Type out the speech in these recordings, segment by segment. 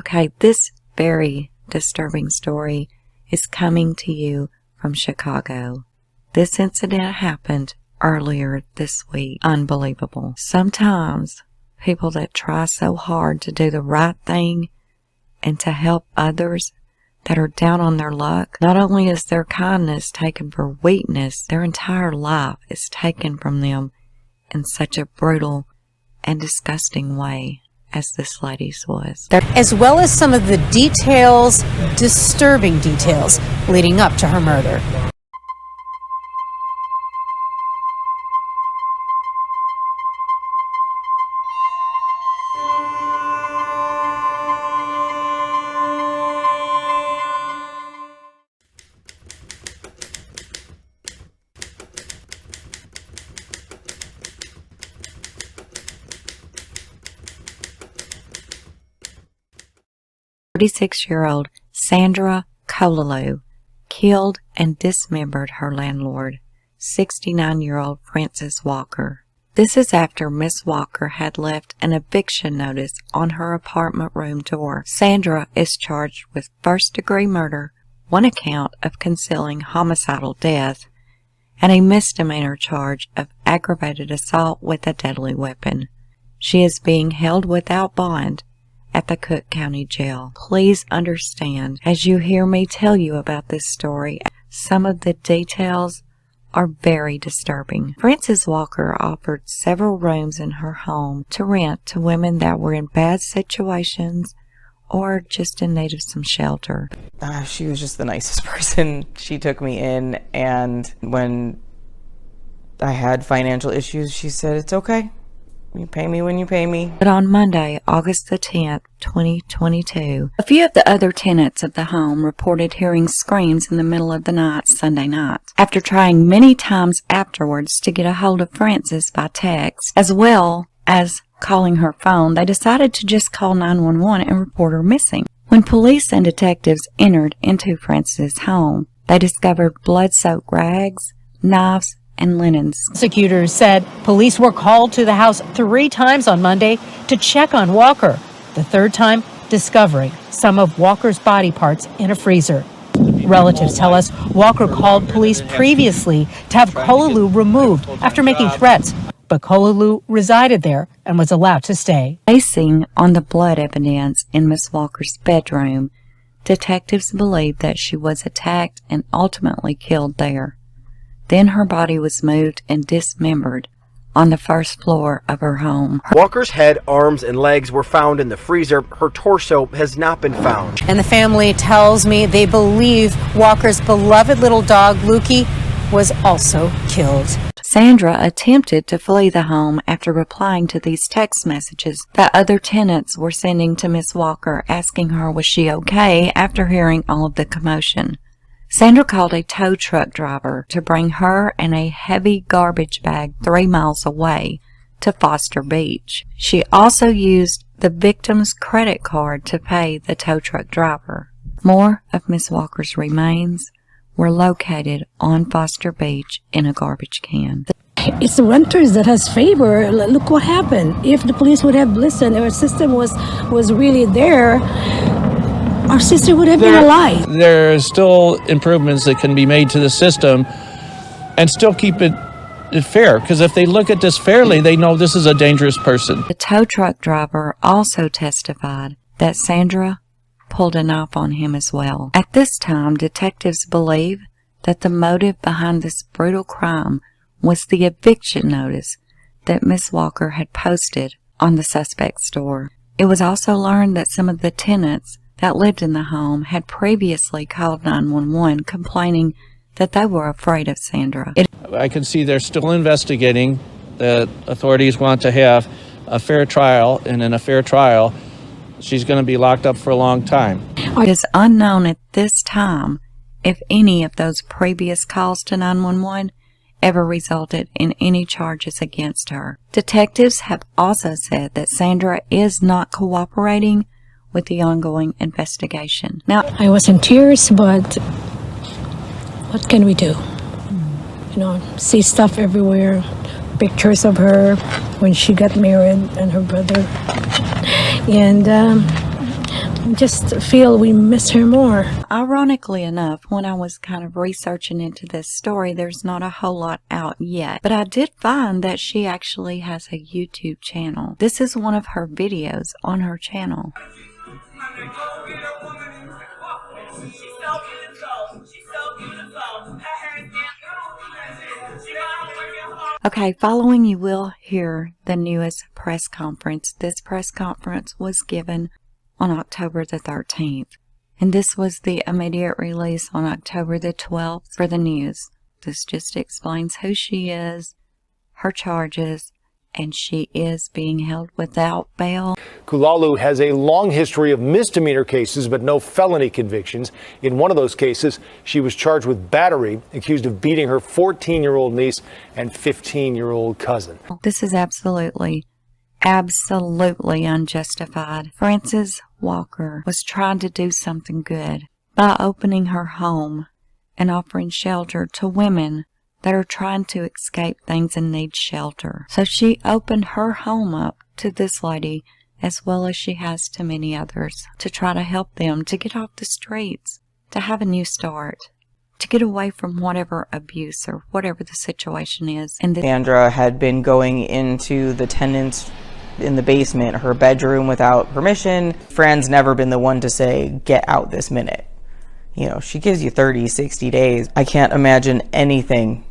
Okay, this very disturbing story is coming to you from Chicago. This incident happened earlier this week. Unbelievable. Sometimes people that try so hard to do the right thing and to help others that are down on their luck, not only is their kindness taken for weakness, their entire life is taken from them in such a brutal and disgusting way as this lady's was. As well as some of the details, disturbing details, leading up to her murder. Year-old Sandra Colelu killed and dismembered her landlord, 69-year-old Frances Walker. This is after Miss Walker had left an eviction notice on her apartment room door. Sandra is charged with first-degree murder, 1 account of concealing homicidal death, and a misdemeanor charge of aggravated assault with a deadly weapon. She is being held without bond at the Cook County Jail. Please understand, as you hear me tell you about this story, some of the details are very disturbing. Frances Walker offered several rooms in her home to rent to women that were in bad situations or just in need of some shelter. She was just the nicest person. She took me in, and when I had financial issues, she said, "It's okay. You pay me when you pay me." But on Monday, August the 10th, 2022, a few of the other tenants of the home reported hearing screams in the middle of the night Sunday night. After trying many times afterwards to get a hold of Frances by text, as well as calling her phone, they decided to just call 911 and report her missing. When police and detectives entered into Frances' home, they discovered blood-soaked rags, knives, and linens. Prosecutors said police were called to the house 3 times on Monday to check on Walker, the 3rd time discovering some of Walker's body parts in a freezer. Relatives tell us Walker called police previously to have Colelu removed after making threats, but Colelu resided there and was allowed to stay. Basing on the blood evidence in Miss Walker's bedroom, detectives believe that she was attacked and ultimately killed there. Then her body was moved and dismembered on the first floor of her home. Walker's head, arms, and legs were found in the freezer. Her torso has not been found. And the family tells me they believe Walker's beloved little dog, Lukey, was also killed. Sandra attempted to flee the home after replying to these text messages that other tenants were sending to Miss Walker asking her was she okay after hearing all of the commotion. Sandra called a tow truck driver to bring her and a heavy garbage bag 3 miles away to Foster Beach. She also used the victim's credit card to pay the tow truck driver. More of Miss Walker's remains were located on Foster Beach in a garbage can. It's the renters that has favor. Look what happened. If the police would have listened, our system was really there, our sister would have been alive. There are still improvements that can be made to the system and still keep it fair, because if they look at this fairly, they know this is a dangerous person. The tow truck driver also testified that Sandra pulled a knife on him as well. At this time, detectives believe that the motive behind this brutal crime was the eviction notice that Miss Walker had posted on the suspect's door. It was also learned that some of the tenants that lived in the home had previously called 911 complaining that they were afraid of Sandra. I can see they're still investigating. The authorities want to have a fair trial, and in a fair trial, she's going to be locked up for a long time. It is unknown at this time if any of those previous calls to 911 ever resulted in any charges against her. Detectives have also said that Sandra is not cooperating with the ongoing investigation. Now, I was in tears, but what can we do? You know, see stuff everywhere, pictures of her when she got married and her brother. And just feel we miss her more. Ironically enough, when I was kind of researching into this story, there's not a whole lot out yet. But I did find that she actually has a YouTube channel. This is one of her videos on her channel. Okay, following you will hear the newest press conference. This press conference was given on October the 13th, and this was the immediate release on October the 12th for the news. This just explains who she is, her charges, and she is being held without bail. Kulalu has a long history of misdemeanor cases, but no felony convictions. In one of those cases, she was charged with battery, accused of beating her 14-year-old niece and 15-year-old cousin. This is absolutely unjustified. Frances Walker was trying to do something good by opening her home and offering shelter to women that are trying to escape things and need shelter. So she opened her home up to this lady, as well as she has to many others, to try to help them to get off the streets, to have a new start, to get away from whatever abuse or whatever the situation is. And Sandra had been going into the tenants in the basement, her bedroom, without permission. Fran's never been the one to say, get out this minute. You know, she gives you 30, 60 days. I can't imagine anything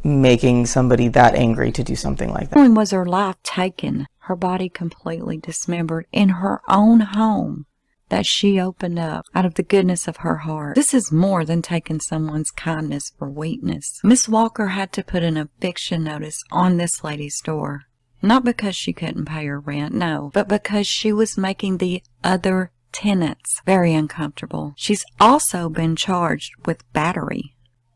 making somebody that angry to do something like that. not only was her life taken, her body completely dismembered in her own home that she opened up out of the goodness of her heart. This is more than taking someone's kindness for weakness. Miss Walker had to put an eviction notice on this lady's door. Not because she couldn't pay her rent, no, but because she was making the other tenants very uncomfortable. She's also been charged with battery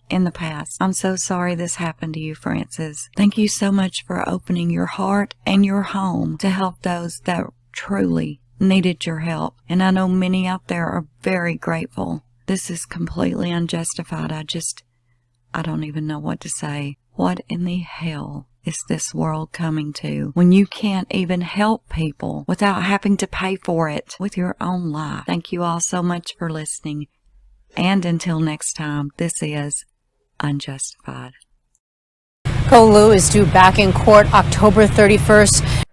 in the past. I'm so sorry this happened to you, Frances. Thank you so much for opening your heart and your home to help those that truly needed your help. And I know many out there are very grateful. This is completely unjustified. I don't even know what to say. What in the hell is this world coming to when you can't even help people without having to pay for it with your own life? Thank you all so much for listening. And until next time, this is Unjustified. Kulalu is due back in court October 31st.